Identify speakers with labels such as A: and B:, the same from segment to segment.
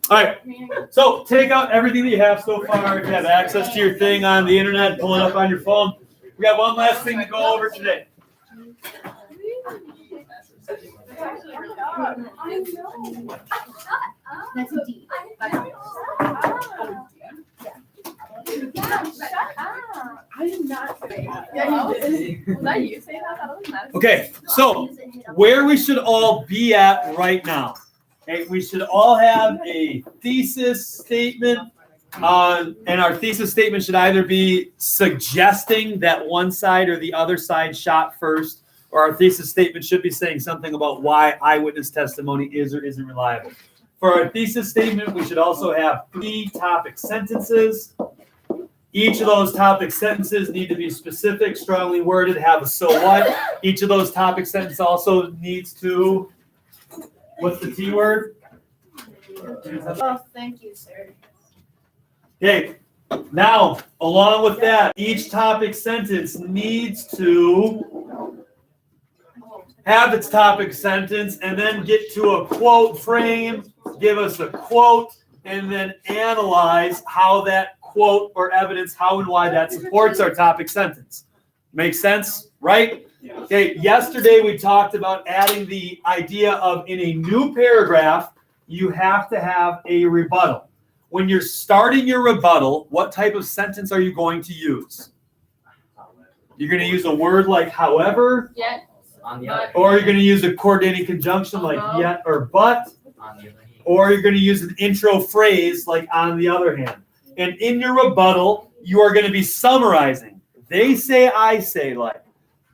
A: All right. So take out everything that you have so far. If you have access to your thing on the internet, pull it up on your phone. We got one last thing to go over today.
B: That's a D.
C: I did not say that. Yeah, you did. Was that you saying that? That was not.
A: Okay, so where we should all be at right now. Okay, we should all have a thesis statement, and our thesis statement should either be suggesting that one side or the other side shot first, or our thesis statement should be saying something about why eyewitness testimony is or isn't reliable. For our thesis statement, we should also have 3 topic sentences. Each of those topic sentences need to be specific, strongly worded, have a so what. Each of those topic sentences also needs to, what's the T word?
C: Oh, thank you, sir.
A: Okay, now, along with that, each topic sentence needs to have its topic sentence and then get to a quote frame, give us a quote, and then analyze how that quote or evidence, how and why that supports our topic sentence. Makes sense, right? Okay, yesterday we talked about adding the idea of in a new paragraph, you have to have a rebuttal. When you're starting your rebuttal, what type of sentence are you going to use? You're going to use a word like however,
C: Yet.
A: or you're going to use a coordinating conjunction like yet or but, or you're going to use an intro phrase like on the other hand. And in your rebuttal, you are going to be summarizing. They say, I say, like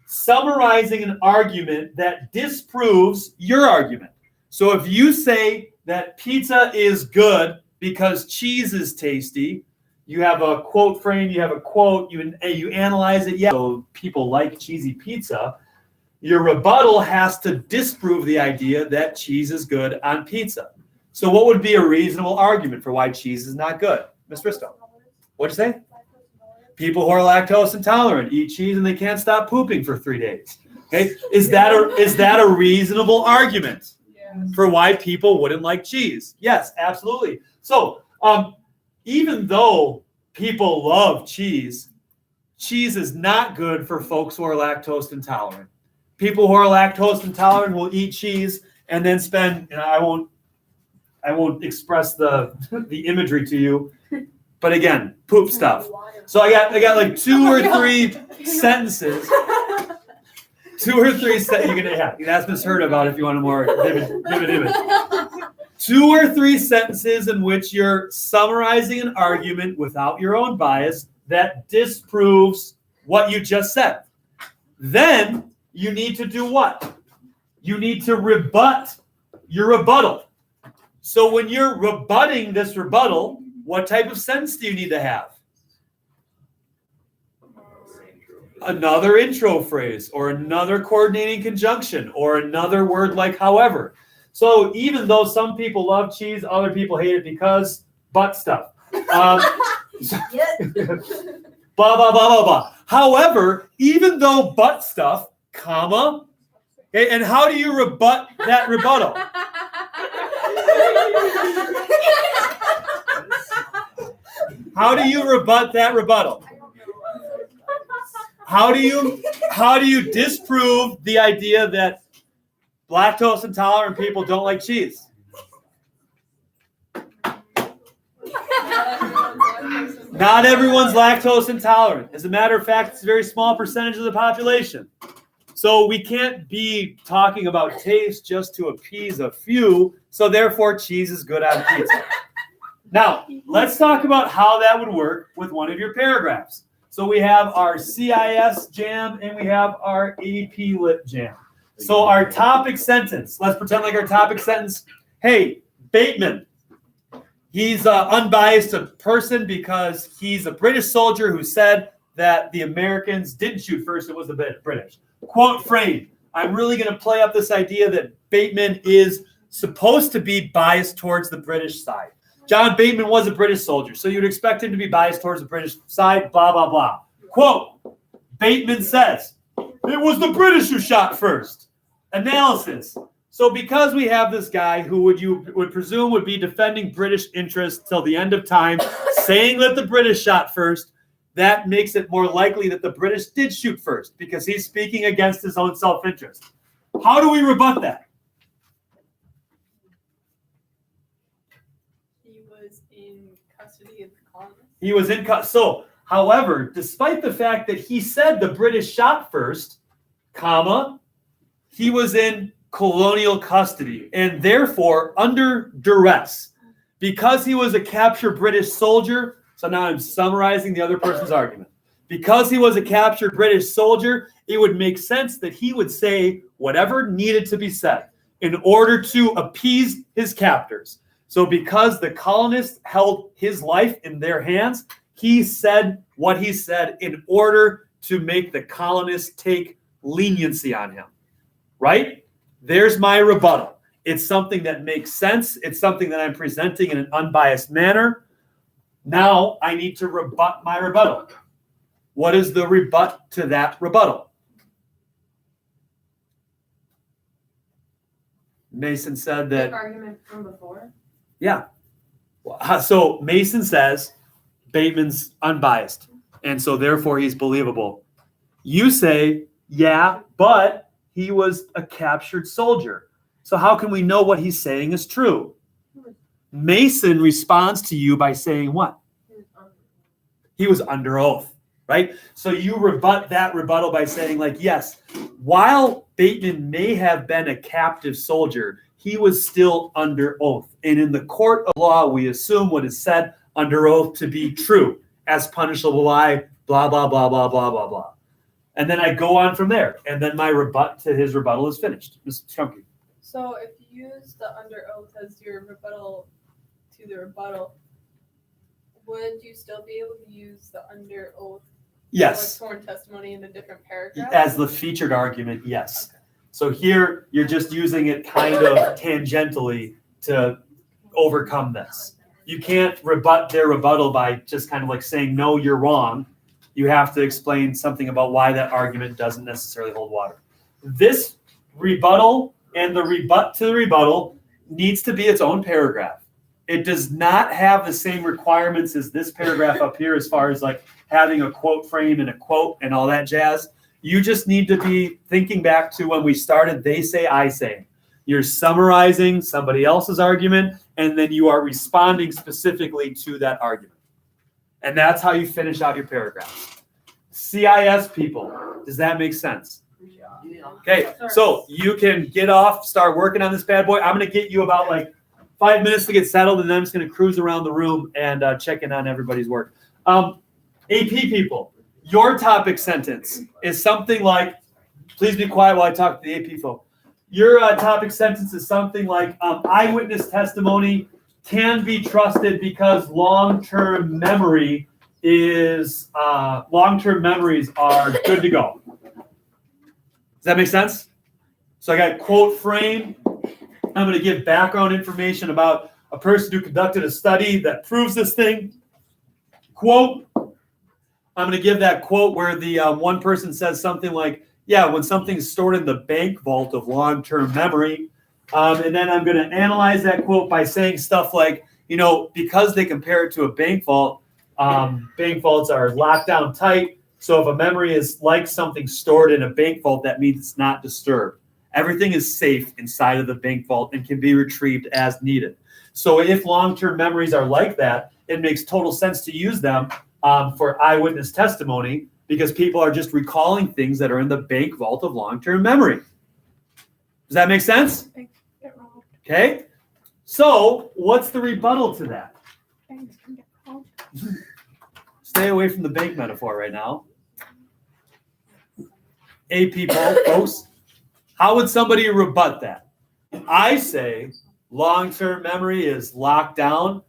A: summarizing an argument that disproves your argument. So if you say that pizza is good because cheese is tasty, you have a quote frame, you have a quote, you analyze it. Yeah, so people like cheesy pizza. Your rebuttal has to disprove the idea that cheese is good on pizza. So what would be a reasonable argument for why cheese is not good? Ms. Bristow, what'd you say? People who are lactose intolerant eat cheese and they can't stop pooping for 3 days. Okay, is that a reasonable argument for why people wouldn't like cheese? Yes, absolutely. So even though people love cheese, cheese is not good for folks who are lactose intolerant. People who are lactose intolerant will eat cheese and then spend. I won't express the imagery to you. But again, poop stuff. So I got like 2 or 3 sentences. 2 or 3 sentences. You can ask Ms. Hurd about it if you want a more vivid image. 2 or 3 sentences in which you're summarizing an argument without your own bias that disproves what you just said. Then you need to do what? You need to rebut your rebuttal. So when you're rebutting this rebuttal, what type of sentence do you need to have? Another intro phrase or another coordinating conjunction or another word like however. So even though some people love cheese, other people hate it because butt stuff. Blah, blah, blah, blah, blah. However, even though butt stuff, comma, okay, and how do you rebut that rebuttal? How do you rebut that rebuttal? How do you disprove the idea that lactose intolerant people don't like cheese? Not everyone's lactose intolerant. As a matter of fact, it's a very small percentage of the population. So we can't be talking about taste just to appease a few. So therefore, cheese is good on pizza. Now, let's talk about how that would work with one of your paragraphs. So we have our CIS jam and we have our AP Lit jam. So our topic sentence, let's pretend like our topic sentence, hey, Bateman, he's an unbiased person because he's a British soldier who said that the Americans didn't shoot first, it was the British. Quote frame, I'm really going to play up this idea that Bateman is supposed to be biased towards the British side. John Bateman was a British soldier, so you'd expect him to be biased towards the British side, blah, blah, blah. Quote, Bateman says, it was the British who shot first. Analysis, So because we have this guy who you would presume would be defending British interests till the end of time, saying that the British shot first, that makes it more likely that the British did shoot first because he's speaking against his own self-interest. How do we rebut that?
C: He was in custody of the colonists.
A: He was in custody. So, however, despite the fact that he said the British shot first, comma, he was in colonial custody and therefore under duress because he was a captured British soldier. So now I'm summarizing the other person's argument. Because he was a captured British soldier, it would make sense that he would say whatever needed to be said in order to appease his captors. So because the colonists held his life in their hands, he said what he said in order to make the colonists take leniency on him. Right? There's my rebuttal. It's something that makes sense. It's something that I'm presenting in an unbiased manner. Now I need to rebut my rebuttal. What is the rebut to that rebuttal? Mason said that.
C: Argument from before.
A: Yeah. So Mason says Bateman's unbiased, and so therefore he's believable. You say, yeah, but he was a captured soldier. So how can we know what he's saying is true? Mason responds to you by saying what? He was under oath, right? So you rebut that rebuttal by saying, like, yes, while Bateman may have been a captive soldier, he was still under oath. And in the court of law, we assume what is said under oath to be true, as punishable by blah, blah, blah, blah, blah, blah, blah. And then I go on from there. And then my rebut to his rebuttal is finished. Ms. Strumke.
C: So if you use the under oath as your rebuttal to the rebuttal, would you still be able to use the under oath?
A: Yes.
C: Like sworn testimony in a different paragraph?
A: As the featured argument, yes. Okay. So here you're just using it kind of tangentially to overcome this. You can't rebut their rebuttal by just kind of like saying, no, you're wrong. You have to explain something about why that argument doesn't necessarily hold water. This rebuttal and the rebut to the rebuttal needs to be its own paragraph. It does not have the same requirements as this paragraph up here as far as like having a quote frame and a quote and all that jazz. You just need to be thinking back to when we started, they say, I say. You're summarizing somebody else's argument, and then you are responding specifically to that argument. And that's how you finish out your paragraph. CIS people, does that make sense? Okay, so you can get off, start working on this bad boy. I'm going to get you about like 5 minutes to get settled, and then I'm just going to cruise around the room and check in on everybody's work. AP people, your topic sentence is something like, please be quiet while I talk to the AP folk. Your topic sentence is something like, eyewitness testimony can be trusted because long-term memories are good to go. Does that make sense? So I got quote frame. I'm going to give background information about a person who conducted a study that proves this thing. Quote. I'm going to give that quote where the one person says something like, yeah, when something's stored in the bank vault of long-term memory. And then I'm going to analyze that quote by saying stuff like, because they compare it to a bank vault, bank vaults are locked down tight. So if a memory is like something stored in a bank vault, that means it's not disturbed. Everything is safe inside of the bank vault and can be retrieved as needed. So if long-term memories are like that, it makes total sense to use them for eyewitness testimony because people are just recalling things that are in the bank vault of long-term memory. Does that make sense? Okay. So what's the rebuttal to that? Stay away from the bank metaphor right now. AP folks, how would somebody rebut that? I say long-term memory is locked down.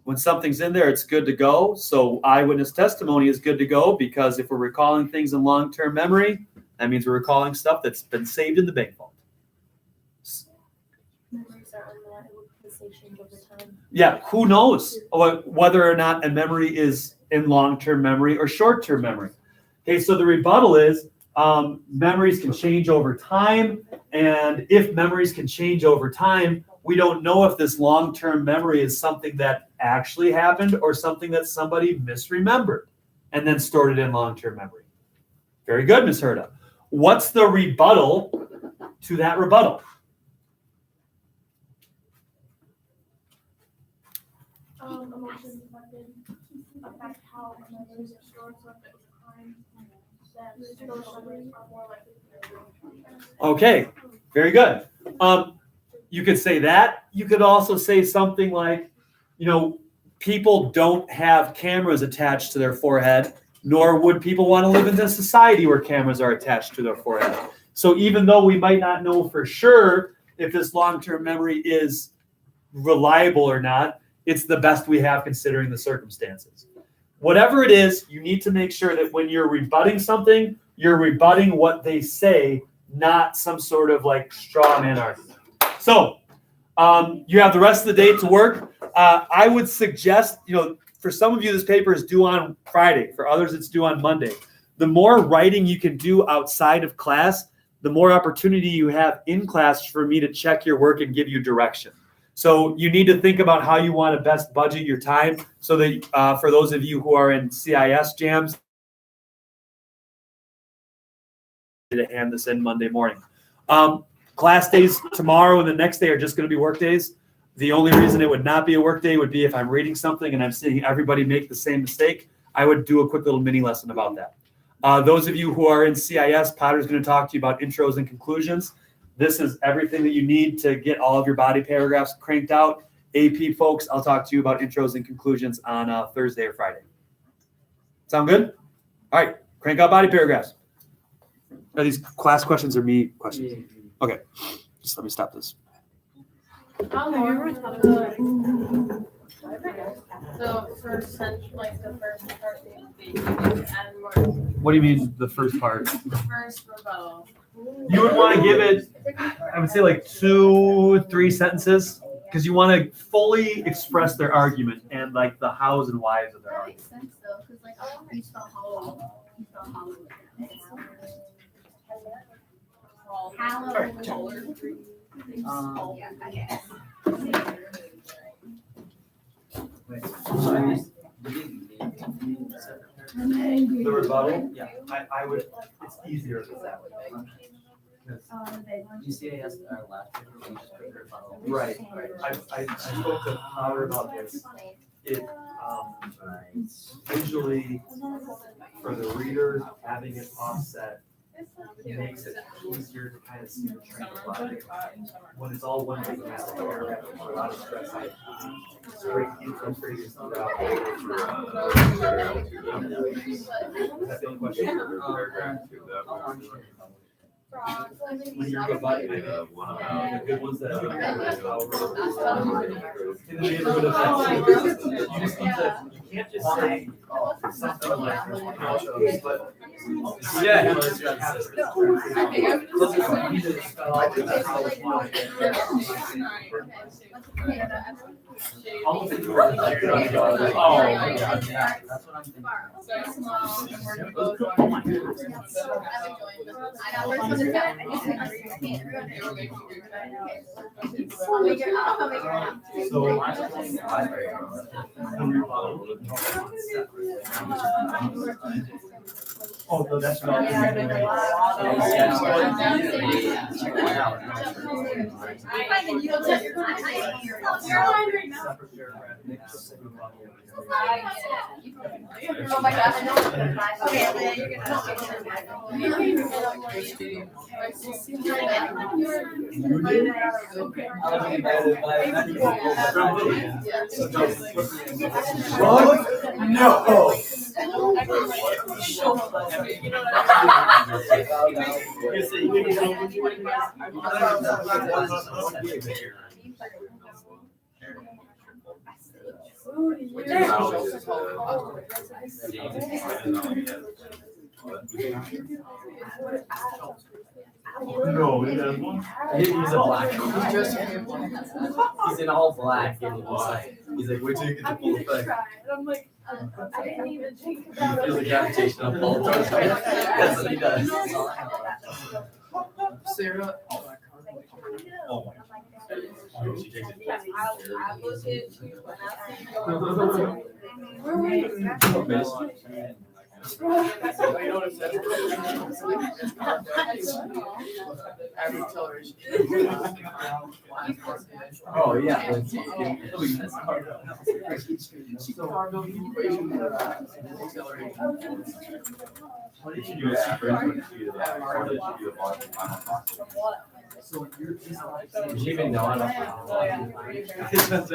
A: When something's in there, it's good to go. So eyewitness testimony is good to go because if we're recalling things in long-term memory, that means we're recalling stuff that's been saved in the bank vault.
B: Memories are unreliable because they change over time.
A: Yeah, who knows whether or not a memory is in long-term memory or short-term memory. Okay, so the rebuttal is Memories can change over time, and if memories can change over time, we don't know if this long-term memory is something that actually happened or something that somebody misremembered and then stored it in long-term memory. Very good, Ms. Herda. What's the rebuttal to that rebuttal?
B: Emotions reflected affect how memories are stored, so if it was a crime, then those memories are more likely to be.
A: Okay, very good. You could say that. You could also say something like, people don't have cameras attached to their forehead, nor would people want to live in this society where cameras are attached to their forehead. So even though we might not know for sure if this long-term memory is reliable or not, it's the best we have considering the circumstances. Whatever it is, you need to make sure that when you're rebutting something, you're rebutting what they say, not some sort of like straw man argument. So you have the rest of the day to work. I would suggest, for some of you, this paper is due on Friday. For others, it's due on Monday. The more writing you can do outside of class, the more opportunity you have in class for me to check your work and give you direction. So you need to think about how you want to best budget your time so that for those of you who are in CIS jams, to hand this in Monday morning. Class days tomorrow and the next day are just going to be work days. The only reason it would not be a work day would be if I'm reading something and I'm seeing everybody make the same mistake. I would do a quick little mini lesson about that. Those of you who are in CIS, Potter's going to talk to you about intros and conclusions. This is everything that you need to get all of your body paragraphs cranked out. AP folks, I'll talk to you about intros and conclusions on Thursday or Friday. Sound good? All right, crank out body paragraphs. Are these class questions or me questions? Okay, just let me stop this.
C: How long? So for like the first part, and more.
A: What do you mean the first part?
C: The first rebuttal.
A: You would want to give it, I would say like 2-3 sentences, because you want to fully express their argument and like the hows and whys of their
D: That
A: argument.
D: makes sense though, because like you spell hollow. You spell hollow. Yeah, I guess.
A: The rebuttal? Yeah. I would, it's easier that way.
E: UCAS, our last paper, we just put their funnel.
A: Right. I spoke to Power about this. It visually, for the reader, having it offset makes it easier to kind of see the train of logic. When it's all one big mess, a lot of stress. Straight intro phrases throughout. That's the only question. When you're rebutting, the good ones that are in the neighborhood of you just need to, you can't just say something like, but yeah. Almost like you're
E: That's what I'm thinking.
A: Oh, no, that's not.
D: Oh my gosh, I know. Okay, you're
A: No. No, he doesn't.
E: He's a black. He's in all black and he's like.
F: He's like, wait till you get the
B: I'm
F: full
B: gonna
F: effect.
B: try. And I'm like, I didn't even think
F: You
B: about
F: feel the
B: it.
F: gravitational pull. That's what he does.
G: Sarah.
F: Oh my. She takes it.
C: I look at you when I see you.
B: Where were you?
G: You know what it says? Average acceleration.
F: Oh, yeah.
G: Acceleration.
F: You should do average. Did you even know
A: It's not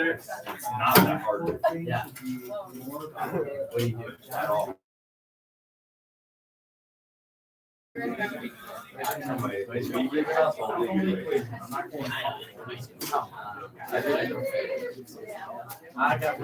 A: that hard.
F: Yeah. What do you do? At all? I got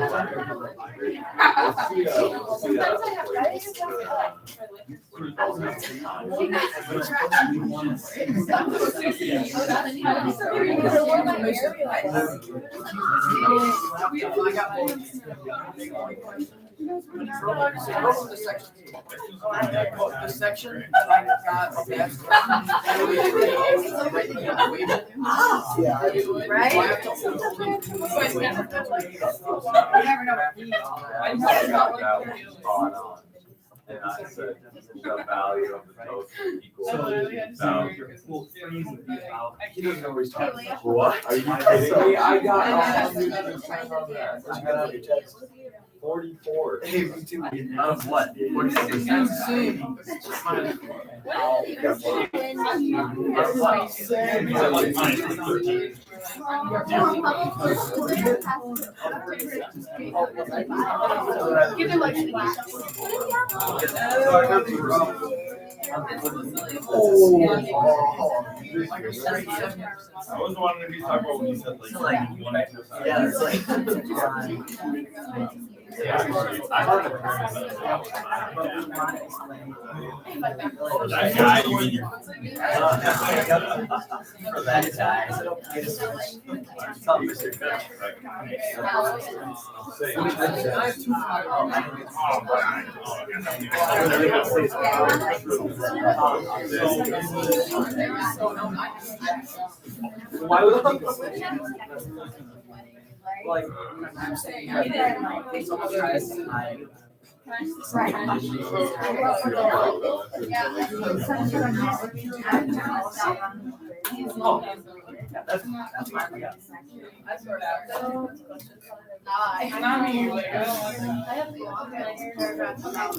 G: The section that I got of that.
H: And I said, the value of the token equals value.
A: We'll freeze it out.
F: He doesn't know what he's talking about.
H: What? Are you kidding me? I got 44.
F: Out of what? 46%.
B: Give it like
H: I was wanting to be talking about when you said like you wanted to.
F: Yeah, it's like.
H: I heard it. That guy, you mean your.
F: For that guy. Tell me, Mr. Why would like, I'm saying, someone tries to hide. That's my
C: I sort out.
G: Not me, like, I don't want
B: I have the organized paragraph about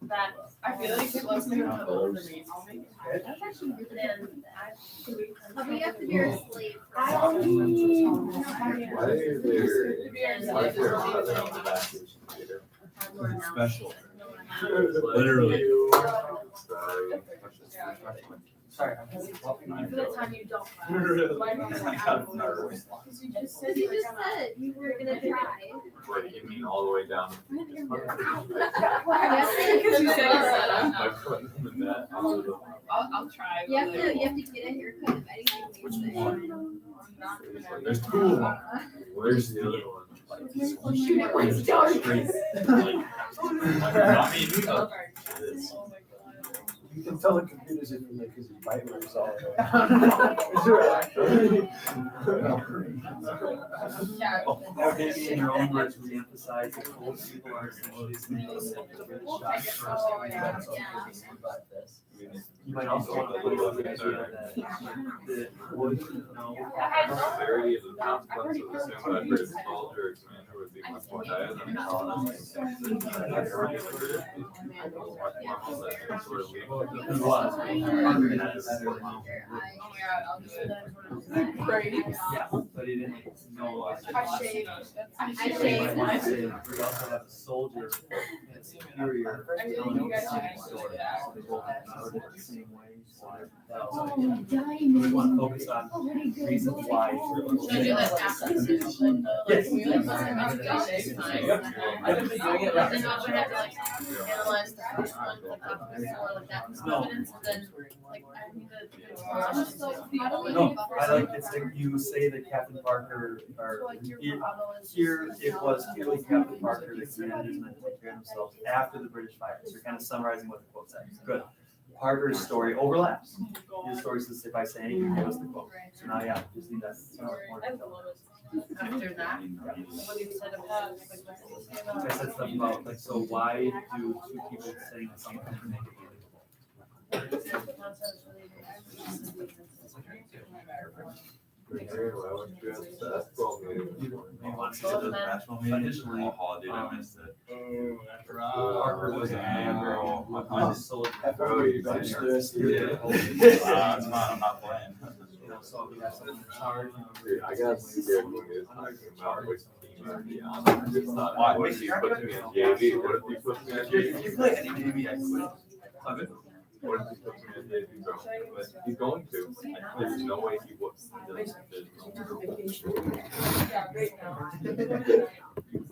C: That
G: I feel like it looks like a little to me.
D: We have to be asleep.
H: Why is there?
A: Special. Literally.
F: Sorry.
B: For the time you don't.
H: I got nervous.
B: Because you just
D: You just said you were gonna try.
H: What, you mean all the way down?
C: Because you said
H: I put them in that.
C: I'll try.
D: You have to get a haircut of anything.
H: Which one? There's two of them. Where's the other one?
C: It's dark.
H: Not me, you know.
I: You can tell the computers if you make his bite marks all over.
A: Or maybe in your own words, we emphasize that old people are essentially snakes. You might also want to look at the idea that would,
H: The severity of the consequence of the same hybrid soldier expander would be much more dire than
A: yeah, but he didn't know.
C: I shaved.
D: I shaved.
A: We also have a soldier superior.
G: I mean, you guys should actually act.
A: They both started the same way, so that was
D: Oh,
A: like, we want to
D: diamond.
A: focus on
D: Oh, what a good
A: reasons
D: boy.
A: why.
D: Oh,
F: Should I do that after the session, like,
A: Yes.
F: we like, negotiate time?
A: Yep.
F: I've been doing it, but then I would have to like analyze the first one, like before, like that was confidence, and then like I need to.
A: No, I like it's like you say that Captain Parker, or here it was clearly Captain Parker that commanders meant to take care of themselves after the British fire. So you're kind of summarizing what the quote says. Good. Parker's story overlaps. His story says if I say anything, give us the quote. So now, yeah, just need that.
F: After that, what you said about, like, what did you say about?
A: I said stuff about like, so why do two people saying that someone can make it illegal? You want to go to the national meeting? Additionally,
H: holiday, I missed it.
A: Parker was a member of the soldier.
I: After you bench this,
H: I'm not playing.
A: You know, so he has someone in charge.
H: I got scared when he was talking about which team I'd be on. It's not, why? What if he puts me on JV? What if he puts me on JV?
A: You play any JV, I quit. I'm good.
H: What if he puts me on JV? But he's going to. There's no way he would. There's no way.
G: Yeah, right now.